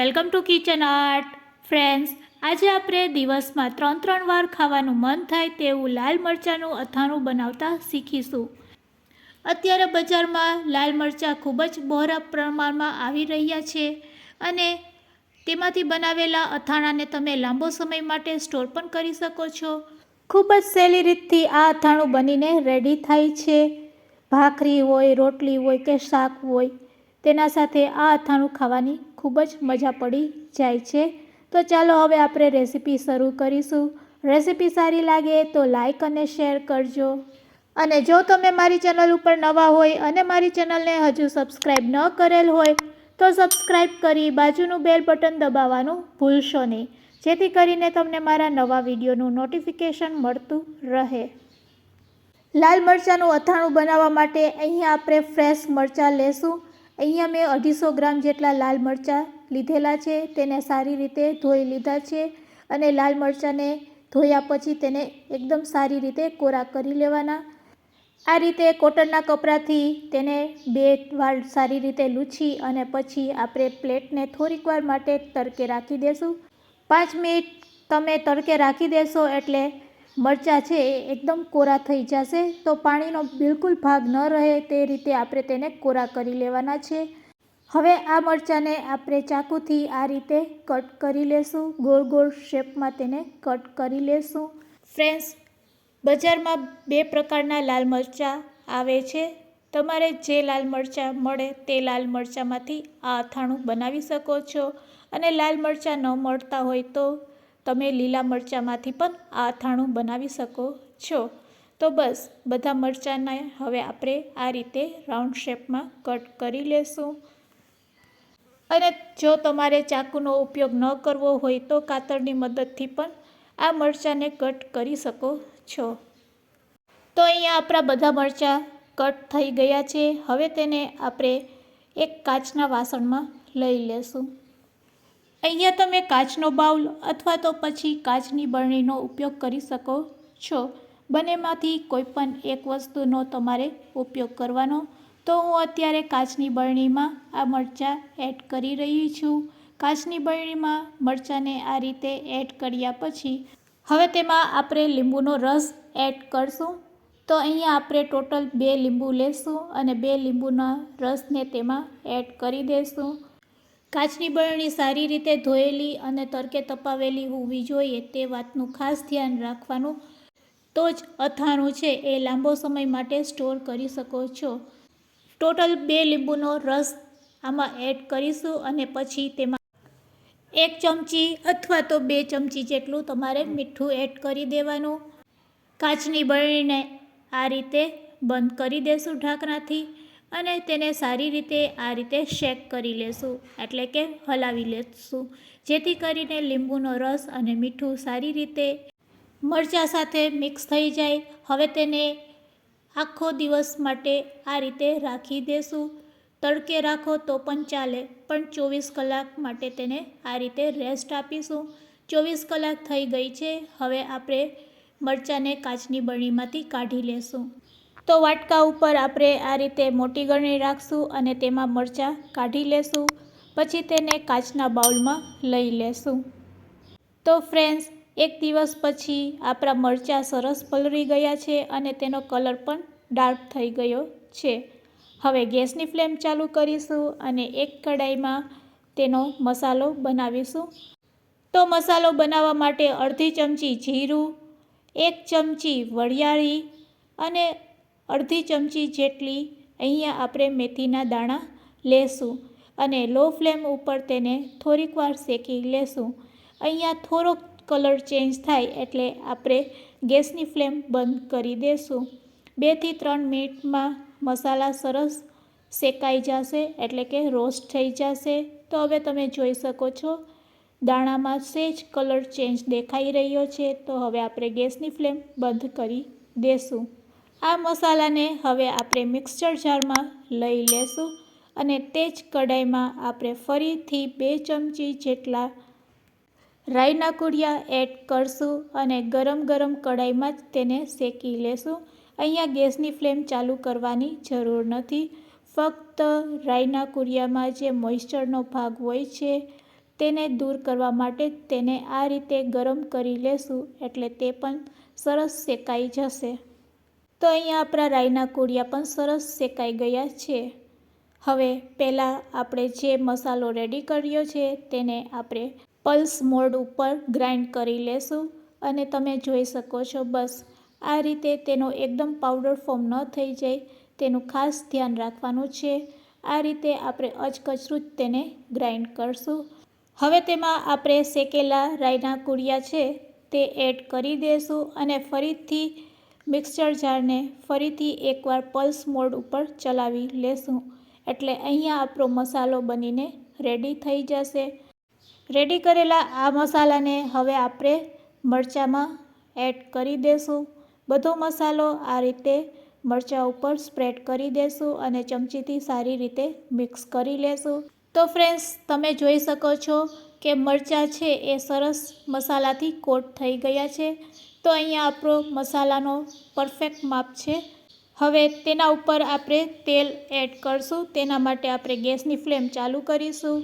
Welcome to kitchen art. Friends, આજે આપણે દિવસમાં 3 વાર ખાવાનું મન થાય તેવું લાલ મરચાંનું અથાણું બનાવતા શીખીશું. અત્યારે બજારમાં લાલ મરચાં ખૂબ જ બહોળા પ્રમાણમાં આવી રહ્યા છે અને તેમાંથી બનાવેલા અથાણાને તમે લાંબો સમય માટે સ્ટોર પણ કરી શકો છો. ખૂબ જ સહેલી રીતથી આ અથાણું બનીને રેડી થાય છે. ભાખરી હોય, રોટલી હોય કે શાક હોય, તેના સાથે આ અથાણું ખાવાની ખૂબ જ મજા પડી જાય છે. તો ચાલો હવે આપણે રેસીપી શરૂ કરીશું. રેસીપી સારી લાગે તો લાઈક અને શેર કરજો. અને જો તમે મારી ચેનલ ઉપર નવા હોય અને મારી ચેનલને હજુ સબસ્ક્રાઈબ ન કરેલ હોય તો સબસ્ક્રાઈબ કરી બાજુનું બેલ બટન દબાવવાનું ભૂલશો નહીં, જેથી કરીને તમને મારા નવા વિડીયોનું નોટિફિકેશન મળતું રહે. લાલ મરચાંનું અથાણું બનાવવા માટે અહીંયા આપણે ફ્રેશ મરચાં લેશું. અહીંયા મેં 250 ગ્રામ જેટલા લાલ મરચાં લીધેલા છે. તેને સારી રીતે ધોઈ લીધા છે અને લાલ મરચાંને ધોયા પછી તેને એકદમ સારી રીતે કોરા કરી લેવાના. આ રીતે કોટનના કપડાથી તેને 2 વાર સારી રીતે લૂછી અને પછી આપણે પ્લેટને થોડીક વાર માટે તડકે રાખી દેશું. 5 મિનિટ તમે તડકે રાખી દેશો એટલે મરચાં છે એ એકદમ કોરા થઈ જશે. તો પાણીનો બિલકુલ ભાગ ન રહે તે રીતે આપણે તેને કોરા કરી લેવાના છે. હવે આ મરચાંને આપણે ચાકુથી આ રીતે કટ કરી લેશું. ગોળ ગોળ શેપમાં તેને કટ કરી લેશું. ફ્રેન્ડ્સ, બજારમાં 2 પ્રકારના લાલ મરચાં આવે છે. તમારે જે લાલ મરચાં મળે તે લાલ મરચાંમાંથી આ અથાણું બનાવી શકો છો અને લાલ મરચાં ન મળતા હોય તો તમે લીલા મરચાંમાંથી પણ આ અથાણું બનાવી શકો છો. તો બસ બધા મરચાંને હવે આપણે આ રીતે રાઉન્ડ શેપમાં કટ કરી લેશું. અને જો તમારે ચાકુનો ઉપયોગ ન કરવો હોય તો કાતરની મદદથી પણ આ મરચાંને કટ કરી શકો છો. તો અહીંયા આપણા બધા મરચાં કટ થઈ ગયા છે. હવે તેને આપણે એક કાચના વાસણમાં લઈ લેશું. અહીંયા તમે કાચનો બાઉલ અથવા તો પછી કાચની બરણીનો ઉપયોગ કરી શકો છો. બંનેમાંથી કોઈ પણ એક વસ્તુનો તમારે ઉપયોગ કરવાનો. તો હું અત્યારે કાચની બરણીમાં આ મરચાં એડ કરી રહી છું. કાચની બરણીમાં મરચાંને આ રીતે એડ કર્યા પછી હવે તેમાં આપણે લીંબુનો રસ એડ કરશું. તો અહીંયા આપણે ટોટલ 2 લીંબુ લેશું અને 2 લીંબુના રસને તેમાં એડ કરી દઈશું. કાચની બરણી સારી રીતે ધોયેલી અને તડકે તપાવેલી હોવી જોઈએ તે વાતનું ખાસ ધ્યાન રાખવાનું. તો જ અથાણું છે એ લાંબો સમય માટે સ્ટોર કરી શકો છો. ટોટલ 2 લીંબુનો રસ આમાં એડ કરીશું અને પછી તેમાં 1 ચમચી અથવા તો 2 ચમચી જેટલું તમારે મીઠું એડ કરી દેવાનું. કાચની બરણીને આ રીતે બંધ કરી દેશું ઢાંકણાથી અને તેને સારી રીતે આ રીતે શેક કરી લેશું, એટલે કે હલાવી લેશું, જેથી કરીને લીંબુનો રસ અને મીઠું સારી રીતે મરચાં સાથે મિક્સ થઈ જાય. હવે તેને આખો દિવસ માટે આ રીતે રાખી દેશું. તડકે રાખો તો પણ ચાલે, પણ 24 કલાક માટે તેને આ રીતે રેસ્ટ આપીશું. 24 કલાક થઈ ગઈ છે. હવે આપણે મરચાંને કાચની બરણીમાંથી કાઢી લેશું. તો વાટકા ઉપર આપણે આ રીતે મોટી ગરણી રાખશું અને તેમાં મરચાં કાઢી લેશું. પછી તેને કાચના બાઉલમાં લઈ લેશું. તો ફ્રેન્ડ્સ, એક દિવસ પછી આપણા મરચાં સરસ પલળી ગયા છે અને તેનો કલર પણ ડાર્ક થઈ ગયો છે. હવે ગેસની ફ્લેમ ચાલુ કરીશું અને એક કડાઈમાં તેનો મસાલો બનાવીશું. તો મસાલો બનાવવા માટે અડધી ચમચી જીરું, 1 ચમચી વરિયાળી અને અડધી ચમચી જેટલી અહીંયા આપણે મેથીના દાણા લેશું અને લો ફ્લેમ ઉપર તેને થોડીક વાર શેકી લેશું. અહીંયા થોડોક કલર ચેન્જ થાય એટલે આપણે ગેસની ફ્લેમ બંધ કરી દેશું. 2 થી 3 મિનિટમાં મસાલા સરસ શેકાઈ જશે, એટલે કે રોસ્ટ થઈ જશે. તો હવે તમે જોઈ શકો છો દાણામાં સહેજ કલર ચેન્જ દેખાઈ રહ્યો છે. તો હવે આપણે ગેસની ફ્લેમ બંધ કરી દેશું. આ મસાલાને હવે આપણે મિક્સર જારમાં લઈ લેશું અને તે જ કડાઈમાં આપણે ફરીથી 2 ચમચી જેટલા રાઈના કૂડિયા એડ કરશું અને ગરમ કડાઈમાં જ તેને શેકી લેશું. અહીંયા ગેસની ફ્લેમ ચાલુ કરવાની જરૂર નથી. ફક્ત રાઈના કૂડિયામાં જે મોઇસ્ચરનો ભાગ હોય છે તેને દૂર કરવા માટે તેને આ રીતે ગરમ કરી લેશું એટલે તે પણ સરસ શેકાઈ જશે. તો અહીંયા આપણા રાઈના કોળિયા પણ સરસ શેકાઈ ગયા છે. હવે પહેલાં આપણે જે મસાલો રેડી કર્યો છે તેને આપણે પલ્સ મોડ ઉપર ગ્રાઇન્ડ કરી લેશું અને તમે જોઈ શકો છો બસ આ રીતે તેનો એકદમ પાવડર ફોર્મ ન થઈ જાય તેનું ખાસ ધ્યાન રાખવાનું છે. આ રીતે આપણે અચકચરું જ તેને ગ્રાઇન્ડ કરશું. હવે તેમાં આપણે શેકેલા રાઈના કોળિયા છે તે એડ કરી દઈશું અને ફરીથી મિક્સર જારને ફરીથી એકવાર પલ્સ મોડ ઉપર ચલાવી લેશું એટલે અહીંયા આપણો મસાલો બનીને રેડી થઈ જશે. રેડી કરેલા આ મસાલાને હવે આપણે મરચાંમાં એડ કરી દઈશું. બધો મસાલો આ રીતે મરચાં ઉપર સ્પ્રેડ કરી દઈશું અને ચમચીથી સારી રીતે મિક્સ કરી લેશું. તો ફ્રેન્ડ્સ તમે જોઈ શકો છો કે મરચાં છે એ સરસ મસાલાથી કોટ થઈ ગયા છે. તો અહીંયા આપણો મસાલાનો પરફેક્ટ માપ છે. હવે તેના ઉપર આપણે તેલ એડ કરશું. તેના માટે આપણે ગેસની ફ્લેમ ચાલુ કરીશું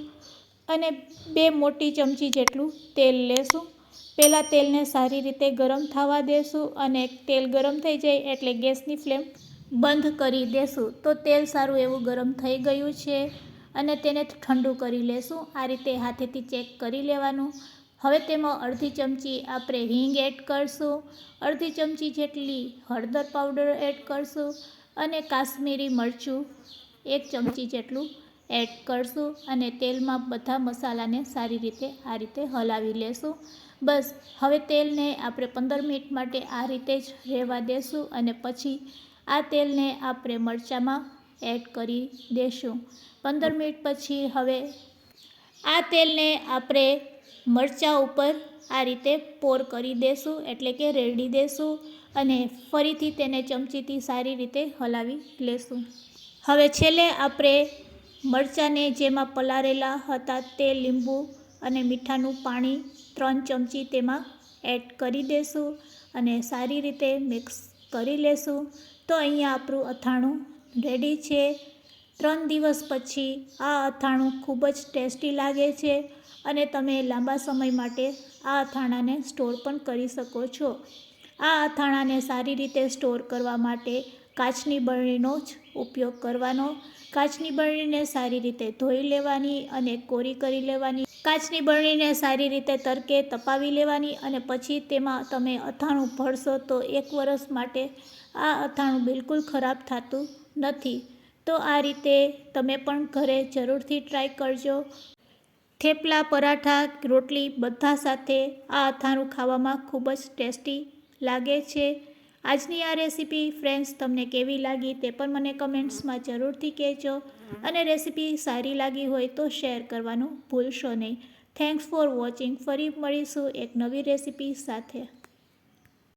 અને 2 મોટી ચમચી જેટલું તેલ લેશું. પહેલાં તેલને સારી રીતે ગરમ થવા દેશું અને તેલ ગરમ થઈ જાય એટલે ગેસની ફ્લેમ બંધ કરી દેશું. તો તેલ સારું એવું ગરમ થઈ ગયું છે અને તેને ઠંડુ કરી લેશું. આ રીતે હાથેથી ચેક કરી લેવાનું. હવે તેમાં અડધી ચમચી આપણે હિંગ એડ કરશું, અડધી ચમચી જેટલી હળદર પાવડર એડ કરશું અને કાશ્મીરી મરચું 1 ચમચી જેટલું એડ કરશું અને તેલમાં બધા મસાલાને સારી રીતે આ રીતે હલાવી લેશું. બસ હવે તેલને આપણે 15 મિનિટ માટે આ રીતે જ રહેવા દેશું અને પછી આ તેલને આપણે મરચાંમાં એડ કરી દેશું. 15 મિનિટ પછી હવે આ તેલને આપણે મરચાં ઉપર આ રીતે પોર કરી દેશું એટલે કે રેડી દેશું અને ફરીથી તેને ચમચીથી સારી રીતે હલાવી લેશું. હવે છેલ્લે આપણે મરચાંને જેમાં પલાળેલા હતા તે લીંબુ અને મીઠાનું પાણી 3 ચમચી તેમાં એડ કરી દેશું અને સારી રીતે મિક્સ કરી લેશું. તો અહીંયા આપણું અથાણું રેડી છે. 3 દિવસ પછી આ અથાણું ખૂબ જ ટેસ્ટી લાગે છે અને તમે લાંબા સમય માટે આ અથાણાને સ્ટોર પણ કરી શકો છો. આ અથાણાને સારી રીતે સ્ટોર કરવા માટે કાચની બરણીનો જ ઉપયોગ કરવાનો. કાચની બરણીને સારી રીતે ધોઈ લેવાની અને કોરી કરી લેવાની. કાચની બરણીને સારી રીતે તરકે તપાવી લેવાની અને પછી તેમાં તમે અથાણું ભરશો તો 1 વર્ષ માટે આ અથાણું બિલકુલ ખરાબ થતું નથી. તો આ રીતે તમે પણ ઘરે જરૂરથી ટ્રાય કરજો. થેપલા, પરાઠા, રોટલી બધા સાથે આ અથાણું ખાવામાં ખૂબ જ ટેસ્ટી લાગે છે. આજની આ રેસીપી ફ્રેન્ડ્સ તમને કેવી લાગી તે પણ મને કમેન્ટ્સમાં જરૂરથી કહેજો અને રેસીપી સારી લાગી હોય તો શેર કરવાનું ભૂલશો નહીં. Thanks for watching. ફરી મળીશું એક નવી રેસીપી સાથે.